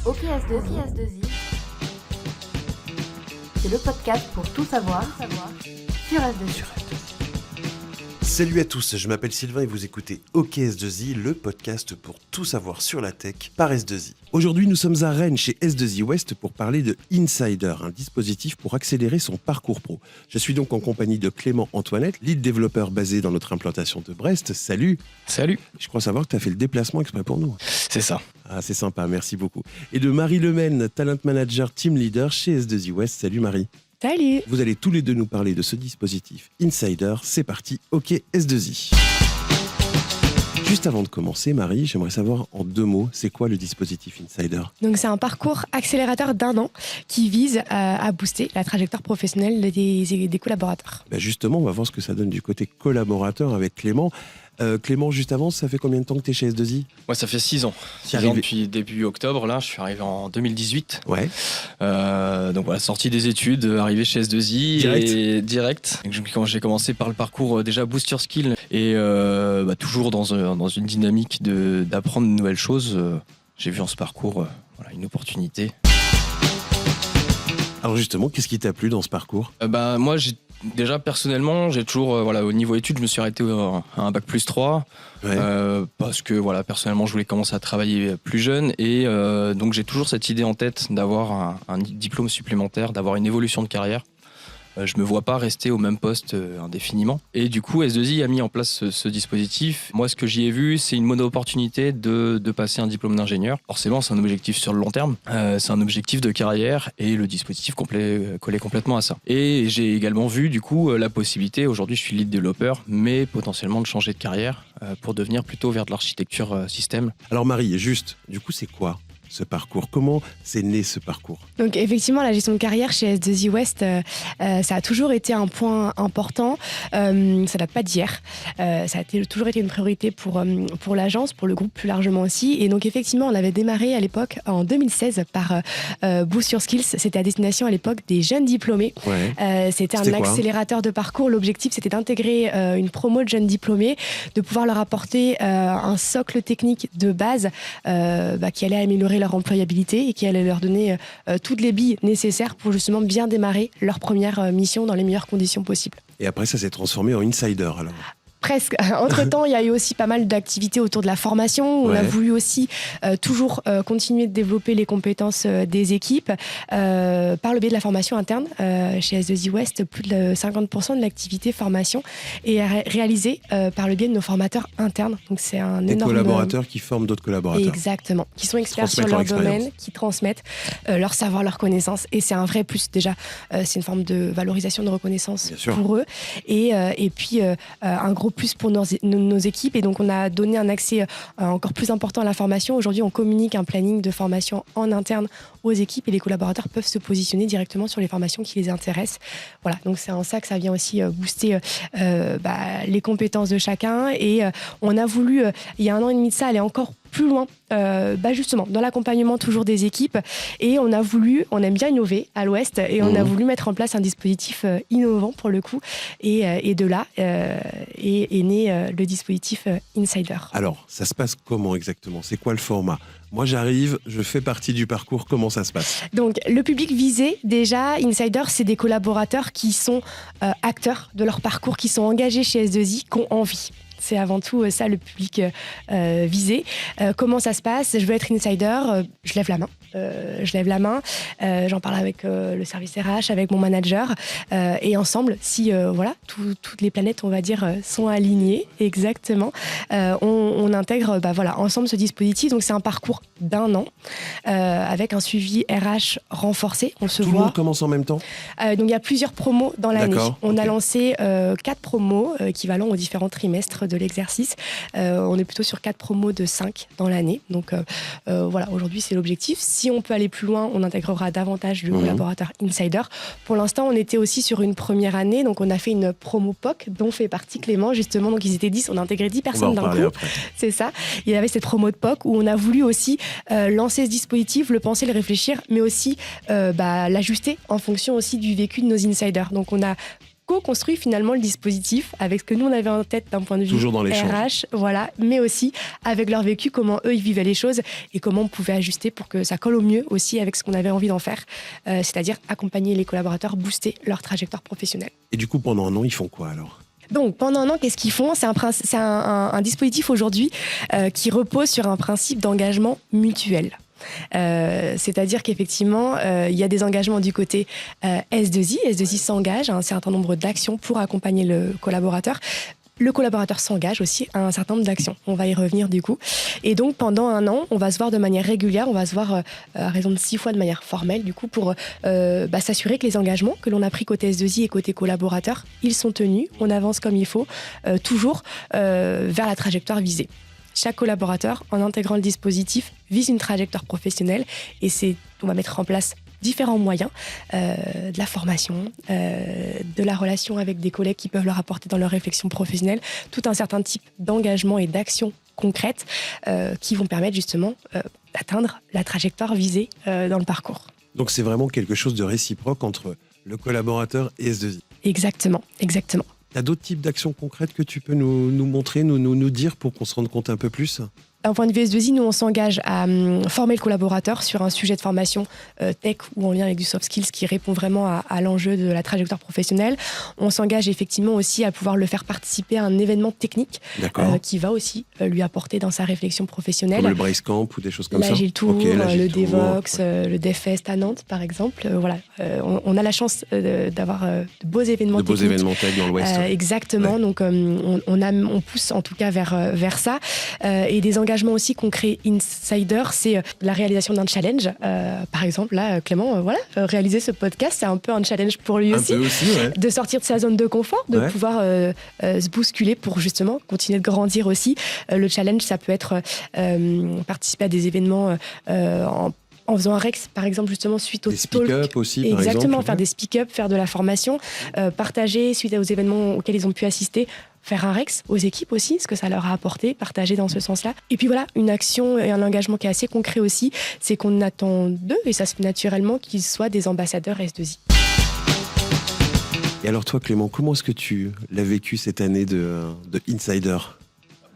OKS2I, c'est le podcast pour tout savoir sur S2I. Salut à tous, je m'appelle Sylvain et vous écoutez OKS2I, le podcast pour tout savoir sur la tech par S2I. Aujourd'hui, nous sommes à Rennes chez S2I West pour parler de Insider, un dispositif pour accélérer son parcours pro. Je suis donc en compagnie de Clément Antoinette, lead développeur basé dans notre implantation de Brest. Salut. Salut. Je crois savoir que tu as fait le déplacement exprès pour nous. C'est ça. Ah, c'est sympa, merci beaucoup. Et de Marie Lemaine, talent manager team leader chez S2I West. Salut Marie. Salut. Vous allez tous les deux nous parler de ce dispositif Insider. C'est parti, OK S2I. Juste avant de commencer, Marie, j'aimerais savoir en 2 mots, c'est quoi le dispositif Insider ? Donc c'est un parcours accélérateur d'1 an qui vise à booster la trajectoire professionnelle des collaborateurs. Justement, on va voir ce que ça donne du côté collaborateur avec Clément. Clément, juste avant, ça fait combien de temps que tu es chez S2I ? Moi, ça fait 6 ans. 6 ans depuis début octobre. Là, je suis arrivé en 2018. Ouais. Donc voilà, sortie des études, arrivé chez S2I. Direct. Quand j'ai commencé par le parcours déjà Boost Your Skill et toujours dans une dynamique d'apprendre de nouvelles choses, j'ai vu en ce parcours une opportunité. Alors justement, qu'est-ce qui t'a plu dans ce parcours ? Moi, déjà personnellement, j'ai toujours au niveau études, je me suis arrêté à un bac plus 3 parce que personnellement, je voulais commencer à travailler plus jeune et donc j'ai toujours cette idée en tête d'avoir un diplôme supplémentaire, d'avoir une évolution de carrière. Je me vois pas rester au même poste indéfiniment. Et du coup, S2I a mis en place ce dispositif. Moi, ce que j'y ai vu, c'est une bonne opportunité de passer un diplôme d'ingénieur. Forcément, c'est un objectif sur le long terme. C'est un objectif de carrière et le dispositif collait complètement à ça. Et j'ai également vu, du coup, la possibilité, aujourd'hui, je suis lead développeur, mais potentiellement de changer de carrière pour devenir plutôt vers de l'architecture système. Alors Marie, juste, du coup, c'est quoi ce parcours ? Comment c'est né ce parcours ? Donc effectivement, la gestion de carrière chez S2I West, ça a toujours été un point important. Ça date pas d'hier. Ça a toujours été une priorité pour l'agence, pour le groupe plus largement aussi. Et donc effectivement, on avait démarré à l'époque, en 2016, par Boost Your Skills. C'était à destination à l'époque des jeunes diplômés. Ouais. C'était un accélérateur de parcours. L'objectif, c'était d'intégrer une promo de jeunes diplômés, de pouvoir leur apporter un socle technique de base qui allait améliorer leur employabilité et qui allait leur donner toutes les billes nécessaires pour justement bien démarrer leur première mission dans les meilleures conditions possibles. Et après, ça s'est transformé en Insider alors ? Presque. Entre-temps, il y a eu aussi pas mal d'activités autour de la formation. On a voulu aussi toujours continuer de développer les compétences des équipes par le biais de la formation interne. Chez S2I West, plus de 50% de l'activité formation est réalisée par le biais de nos formateurs internes. Donc c'est un des énorme... collaborateurs qui forment d'autres collaborateurs. Exactement. Qui sont experts sur leur domaine, qui transmettent leur savoir, leur connaissance. Et c'est un vrai plus. Déjà, c'est une forme de valorisation, de reconnaissance pour eux. Et puis, un gros plus pour nos équipes, et donc on a donné un accès encore plus important à la formation. Aujourd'hui, on communique un planning de formation en interne aux équipes et les collaborateurs peuvent se positionner directement sur les formations qui les intéressent. Voilà, donc c'est en ça que ça vient aussi booster les compétences de chacun, et on a voulu, il y a 1 an et demi de ça, aller encore plus loin, justement, dans l'accompagnement toujours des équipes. Et on aime bien innover à l'Ouest, et on a voulu mettre en place un dispositif innovant pour le coup. Et de là est né le dispositif Insider. Alors, ça se passe comment exactement ? C'est quoi le format ? Moi, j'arrive, je fais partie du parcours, comment ça se passe ? Donc, le public visé, déjà, Insider, c'est des collaborateurs qui sont acteurs de leur parcours, qui sont engagés chez S2I, qui ont envie. C'est avant tout ça le public visé. Comment ça se passe ? Je veux être insider, je lève la main. J'en parle avec le service RH, avec mon manager. Et ensemble, si toutes les planètes, on va dire, sont alignées, exactement, on intègre ensemble ce dispositif. Donc c'est un parcours d'1 an avec un suivi RH renforcé. Tout le monde commence en même temps ? Donc il y a plusieurs promos dans l'année. On a lancé 4 promos équivalents aux différents trimestres de l'exercice. On est plutôt sur 4 promos de 5 dans l'année. Donc aujourd'hui c'est l'objectif. Si on peut aller plus loin, on intégrera davantage de collaborateurs insider. Pour l'instant, on était aussi sur une première année, donc on a fait une promo POC dont fait partie Clément justement. Donc ils étaient 10, on a intégré 10 personnes d'un coup. Après. C'est ça. Il y avait cette promo de POC où on a voulu aussi lancer ce dispositif, le penser, le réfléchir, mais aussi l'ajuster en fonction aussi du vécu de nos insiders. Donc on a co-construit finalement le dispositif avec ce que nous on avait en tête d'un point de vue toujours dans RH, voilà, mais aussi avec leur vécu, comment eux ils vivaient les choses et comment on pouvait ajuster pour que ça colle au mieux aussi avec ce qu'on avait envie d'en faire, c'est-à-dire accompagner les collaborateurs, booster leur trajectoire professionnelle. Et du coup, pendant un an, ils font quoi alors ? Donc, pendant un an, qu'est-ce qu'ils font ? C'est un dispositif aujourd'hui qui repose sur un principe d'engagement mutuel. C'est-à-dire qu'effectivement, il y a des engagements du côté S2I. S2I s'engage à un certain nombre d'actions pour accompagner le collaborateur. Le collaborateur s'engage aussi à un certain nombre d'actions. On va y revenir du coup. Et donc, pendant un an, on va se voir de manière régulière. On va se voir à raison de 6 fois de manière formelle, du coup, pour s'assurer que les engagements que l'on a pris côté S2I et côté collaborateur, ils sont tenus. On avance comme il faut, toujours vers la trajectoire visée. Chaque collaborateur, en intégrant le dispositif, vise une trajectoire professionnelle et on va mettre en place différents moyens, de la formation, de la relation avec des collègues qui peuvent leur apporter dans leur réflexion professionnelle, tout un certain type d'engagement et d'actions concrètes qui vont permettre justement d'atteindre la trajectoire visée dans le parcours. Donc c'est vraiment quelque chose de réciproque entre le collaborateur et S2I. Exactement, exactement. Tu as d'autres types d'actions concrètes que tu peux nous montrer, nous dire pour qu'on se rende compte un peu plus ? D'un point de vue S2I, nous, on s'engage à former le collaborateur sur un sujet de formation tech ou en lien avec du soft skills qui répond vraiment à l'enjeu de la trajectoire professionnelle. On s'engage effectivement aussi à pouvoir le faire participer à un événement technique qui va aussi lui apporter dans sa réflexion professionnelle. Comme le Brace Camp ou des choses comme ça. L'Agile Tour, le Devox, le DevFest à Nantes, par exemple. On a la chance d'avoir de beaux événements techniques. De beaux événements tech dans l'Ouest. Exactement. Ouais. Donc, on pousse en tout cas vers ça. Et des engagements aussi qu'on crée Insider, c'est la réalisation d'un challenge. Par exemple, là, Clément, réaliser ce podcast, c'est un peu un challenge pour lui aussi. De sortir de sa zone de confort, de pouvoir se bousculer pour justement continuer de grandir aussi. Le challenge, ça peut être participer à des événements en faisant un Rex, par exemple, justement, suite au talk. Des speak-up aussi, par exemple. Exactement, faire des speak-up, faire de la formation, partager suite aux événements auxquels ils ont pu assister, faire un Rex aux équipes aussi, ce que ça leur a apporté, partager dans ce sens-là. Et puis voilà, une action et un engagement qui est assez concret aussi, c'est qu'on attend d'eux, et ça se fait naturellement, qu'ils soient des ambassadeurs S2I. Et alors toi, Clément, comment est-ce que tu l'as vécu cette année de Insider ?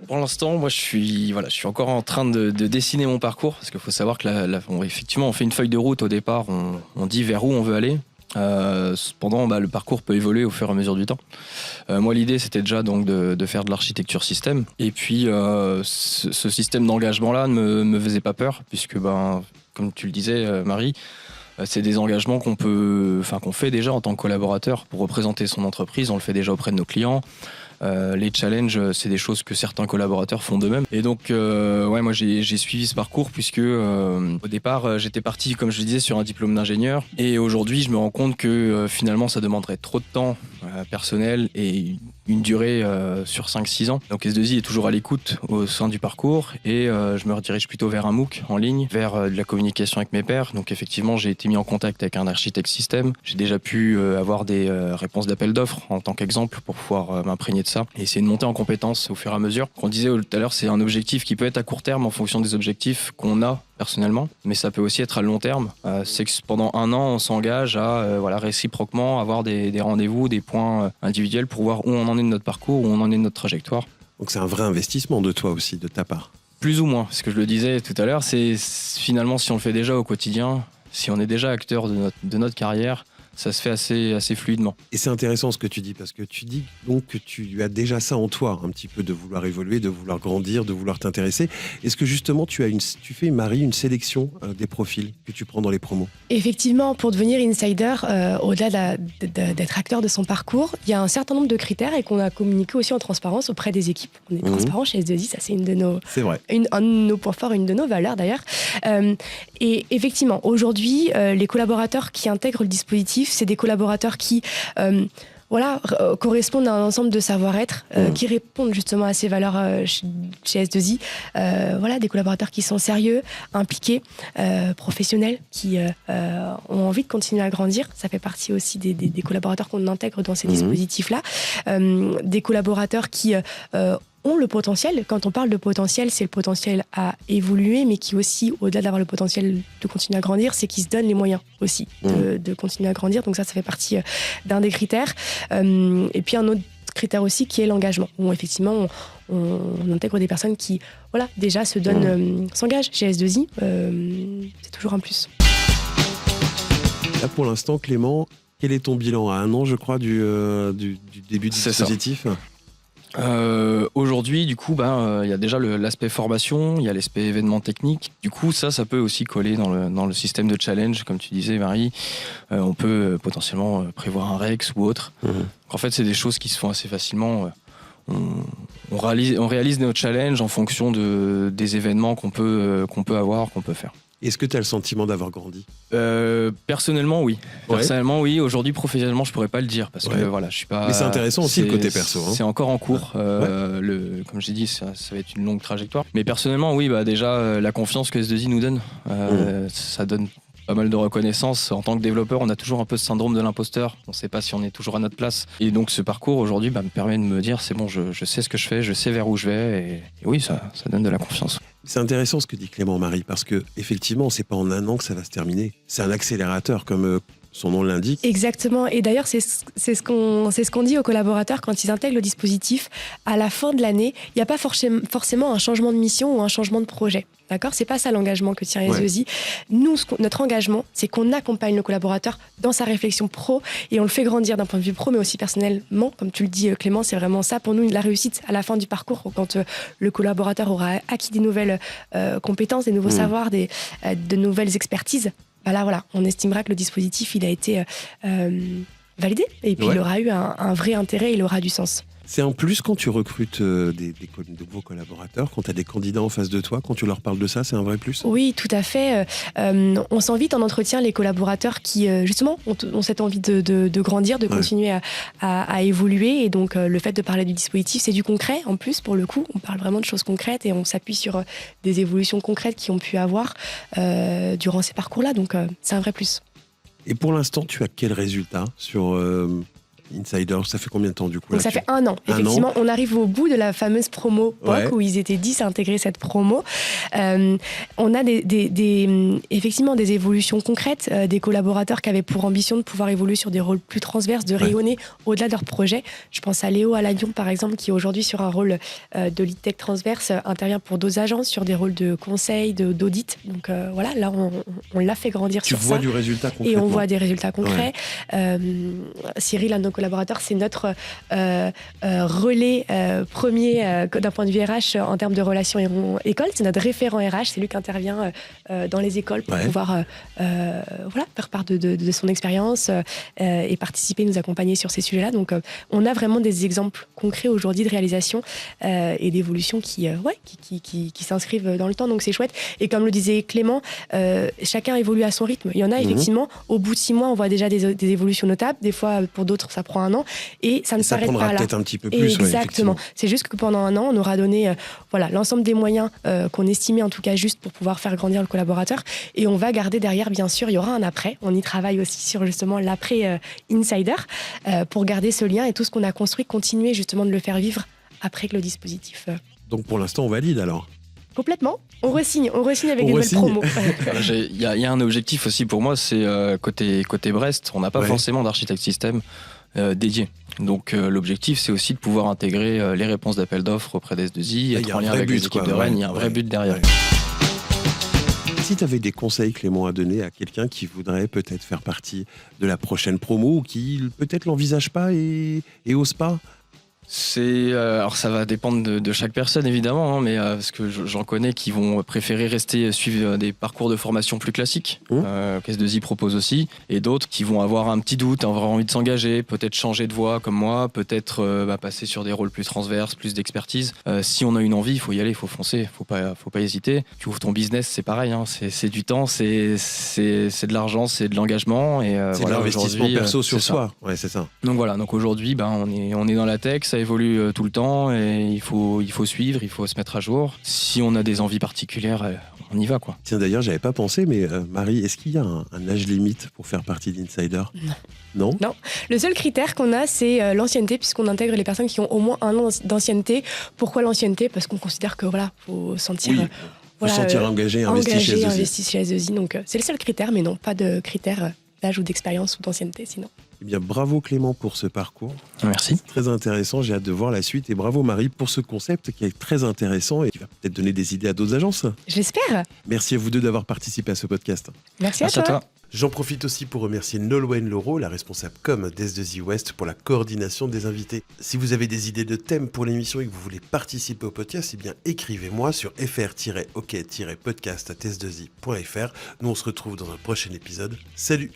Pour l'instant, moi, je suis encore en train de dessiner mon parcours, parce qu'il faut savoir que effectivement, on fait une feuille de route au départ, on dit vers où on veut aller. Cependant, le parcours peut évoluer au fur et à mesure du temps. Moi, l'idée, c'était déjà donc de faire de l'architecture système. Et puis, ce système d'engagement-là ne me faisait pas peur, puisque, comme tu le disais, Marie, c'est des engagements qu'on fait déjà en tant que collaborateur pour représenter son entreprise. On le fait déjà auprès de nos clients. Les challenges, c'est des choses que certains collaborateurs font d'eux-mêmes. Et donc, moi, j'ai suivi ce parcours puisque au départ, j'étais parti, comme je le disais, sur un diplôme d'ingénieur. Et aujourd'hui, je me rends compte que finalement, ça demanderait trop de temps personnel et une durée sur 5-6 ans. Donc S2I est toujours à l'écoute au sein du parcours et je me redirige plutôt vers un MOOC en ligne, vers de la communication avec mes pairs. Donc effectivement, j'ai été mis en contact avec un architecte système. J'ai déjà pu avoir des réponses d'appel d'offres en tant qu'exemple pour pouvoir m'imprégner de ça et essayer de monter en compétences au fur et à mesure. Qu'on disait tout à l'heure, c'est un objectif qui peut être à court terme en fonction des objectifs qu'on a personnellement, mais ça peut aussi être à long terme. C'est que pendant un an, on s'engage à réciproquement avoir des rendez-vous, des points individuels pour voir où on en est de notre parcours, où on en est de notre trajectoire. Donc c'est un vrai investissement de toi aussi, de ta part. Plus ou moins, parce que je le disais tout à l'heure, c'est finalement si on le fait déjà au quotidien, si on est déjà acteur de notre carrière, ça se fait assez fluidement. Et c'est intéressant ce que tu dis, parce que tu dis donc que tu as déjà ça en toi, un petit peu de vouloir évoluer, de vouloir grandir, de vouloir t'intéresser. Est-ce que justement tu fais, Marie, une sélection des profils que tu prends dans les promos ? Effectivement, pour devenir insider, au-delà d'être acteur de son parcours, il y a un certain nombre de critères et qu'on a communiqué aussi en transparence auprès des équipes. On est transparent chez S2I, ça c'est un de nos points forts, une de nos valeurs d'ailleurs. Et effectivement, aujourd'hui, les collaborateurs qui intègrent le dispositif, c'est des collaborateurs qui correspondent à un ensemble de savoir-être qui répondent justement à ces valeurs chez S2I. Des collaborateurs qui sont sérieux, impliqués, professionnels, qui ont envie de continuer à grandir. Ça fait partie aussi des collaborateurs qu'on intègre dans ces dispositifs-là. Des collaborateurs qui ont le potentiel. Quand on parle de potentiel, c'est le potentiel à évoluer, mais qui aussi, au-delà d'avoir le potentiel de continuer à grandir, c'est qu'ils se donnent les moyens aussi de continuer à grandir. Donc ça fait partie d'un des critères. Et puis un autre critère aussi qui est l'engagement, où effectivement on intègre des personnes qui déjà se donnent, s'engagent chez S2I, c'est toujours un plus. Là pour l'instant, Clément, quel est ton bilan à 1 an, je crois, du début du dispositif? Aujourd'hui, du coup, il y a déjà l'aspect formation, il y a l'aspect événement technique. Du coup, ça peut aussi coller dans le système de challenge, comme tu disais, Marie. On peut potentiellement prévoir un Rex ou autre. En fait, c'est des choses qui se font assez facilement. On réalise nos challenges en fonction des événements qu'on peut avoir, qu'on peut faire. Est-ce que tu as le sentiment d'avoir grandi? Personnellement, oui. Ouais. Personnellement, oui. Aujourd'hui, professionnellement, je pourrais pas le dire parce que je suis pas. Mais c'est intéressant aussi le côté perso. C'est encore en cours. Comme j'ai dit, ça va être une longue trajectoire. Mais personnellement, oui, déjà la confiance que S2I nous donne, ça donne pas mal de reconnaissance. En tant que développeur, on a toujours un peu ce syndrome de l'imposteur. On ne sait pas si on est toujours à notre place. Et donc, ce parcours aujourd'hui me permet de me dire, c'est bon, je sais ce que je fais, je sais vers où je vais. Et oui, ça donne de la confiance. C'est intéressant ce que dit Clément Marie, parce que effectivement, c'est pas en 1 an que ça va se terminer. C'est un accélérateur, comme son nom l'indique. Exactement. Et d'ailleurs, c'est ce qu'on dit aux collaborateurs quand ils intègrent le dispositif. À la fin de l'année, il n'y a pas forcément un changement de mission ou un changement de projet. D'accord ? C'est pas ça l'engagement que tient S2I. Nous, notre engagement, c'est qu'on accompagne le collaborateur dans sa réflexion pro et on le fait grandir d'un point de vue pro, mais aussi personnellement. Comme tu le dis, Clément, c'est vraiment ça pour nous, la réussite à la fin du parcours, quand le collaborateur aura acquis des nouvelles compétences, des nouveaux savoirs, de nouvelles expertises. On estimera que le dispositif, il a été validé et puis il aura eu un vrai intérêt, il aura du sens. C'est un plus quand tu recrutes des nouveaux collaborateurs, quand tu as des candidats en face de toi, quand tu leur parles de ça, c'est un vrai plus? Oui, tout à fait. On s'invite en entretien les collaborateurs qui, justement, ont cette envie de grandir, de continuer à évoluer. Et donc, le fait de parler du dispositif, c'est du concret. En plus, pour le coup, on parle vraiment de choses concrètes et on s'appuie sur des évolutions concrètes qui ont pu avoir durant ces parcours-là. Donc, c'est un vrai plus. Et pour l'instant, tu as quel résultat sur Insider? Ça fait combien de temps du coup? Donc ça fait 1 an. Effectivement, on arrive au bout de la fameuse promo POC où ils étaient 10 à intégrer cette promo. On a effectivement des évolutions concrètes, des collaborateurs qui avaient pour ambition de pouvoir évoluer sur des rôles plus transverses, de rayonner au-delà de leur projet. Je pense à Léo Alagnon par exemple, qui aujourd'hui sur un rôle de lead tech transverse intervient pour d'autres agences sur des rôles de conseil, d'audit. Donc là on l'a fait grandir sur ça. Tu vois du résultat concret. Et on voit des résultats concrets. Cyril, un de nos collaborateurs, c'est notre relais premier d'un point de vue RH en termes de relations école. C'est notre référent RH, c'est lui qui intervient dans les écoles pour pouvoir faire part de son expérience et participer, nous accompagner sur ces sujets-là. Donc on a vraiment des exemples concrets aujourd'hui de réalisation et d'évolution qui s'inscrivent dans le temps, donc c'est chouette. Et comme le disait Clément, chacun évolue à son rythme. Il y en a effectivement, au bout de 6 mois, on voit déjà des évolutions notables. Des fois, pour d'autres, ça prend 1 an et ça ne s'arrête pas là. Ça prendra peut-être un petit peu plus. Exactement. C'est juste que pendant 1 an, on aura donné l'ensemble des moyens qu'on estimait en tout cas juste pour pouvoir faire grandir le collaborateur et on va garder derrière, bien sûr, il y aura un après. On y travaille aussi sur justement l'après Insider pour garder ce lien et tout ce qu'on a construit, continuer justement de le faire vivre après que le dispositif. Donc pour l'instant, on valide alors. Complètement. On re-signe avec des nouvelles promos. Il y a un objectif aussi pour moi, c'est côté Brest, on n'a pas forcément d'architecte système dédié. Donc l'objectif, c'est aussi de pouvoir intégrer les réponses d'appel d'offres auprès d'S2I, être en lien avec les équipes de Rennes. Il y a un vrai but derrière. Si tu avais des conseils, Clément, à donner à quelqu'un qui voudrait peut-être faire partie de la prochaine promo ou qui peut-être l'envisage pas et ose pas? Alors ça va dépendre de chaque personne évidemment, mais parce que j'en connais qui vont préférer suivre des parcours de formation plus classiques, qu'S2I propose aussi, et d'autres qui vont avoir un petit doute, avoir envie de s'engager, peut-être changer de voie comme moi, peut-être passer sur des rôles plus transverses, plus d'expertise. Si on a une envie, il faut y aller, il faut foncer, faut pas hésiter. Tu ouvres ton business, c'est pareil, c'est du temps, c'est de l'argent, c'est de l'engagement et c'est de l'investissement perso sur soi. Ouais, c'est ça. Donc voilà, donc aujourd'hui, on est dans la tech. ça évolue tout le temps et il faut suivre, il faut se mettre à jour. Si on a des envies particulières, on y va, quoi. Tiens, d'ailleurs, j'avais pas pensé, mais Marie, est-ce qu'il y a un âge limite pour faire partie d'Insider ? Non. Le seul critère qu'on a, c'est l'ancienneté, puisqu'on intègre les personnes qui ont au moins 1 an d'ancienneté. Pourquoi l'ancienneté ? Parce qu'on considère que faut sentir... engagé, investi chez S2I. Donc c'est le seul critère, mais non, pas de critère d'âge ou d'expérience ou d'ancienneté sinon. Eh bien, bravo Clément pour ce parcours. Merci. Très intéressant, j'ai hâte de voir la suite. Et bravo Marie pour ce concept qui est très intéressant et qui va peut-être donner des idées à d'autres agences. J'espère. Merci à vous deux d'avoir participé à ce podcast. Merci à toi. J'en profite aussi pour remercier Nolwenn Leroux, la responsable com d'S2I West, pour la coordination des invités. Si vous avez des idées de thèmes pour l'émission et que vous voulez participer au podcast, eh bien écrivez-moi sur fr-ok-podcast@s2i.fr. Nous on se retrouve dans un prochain épisode. Salut!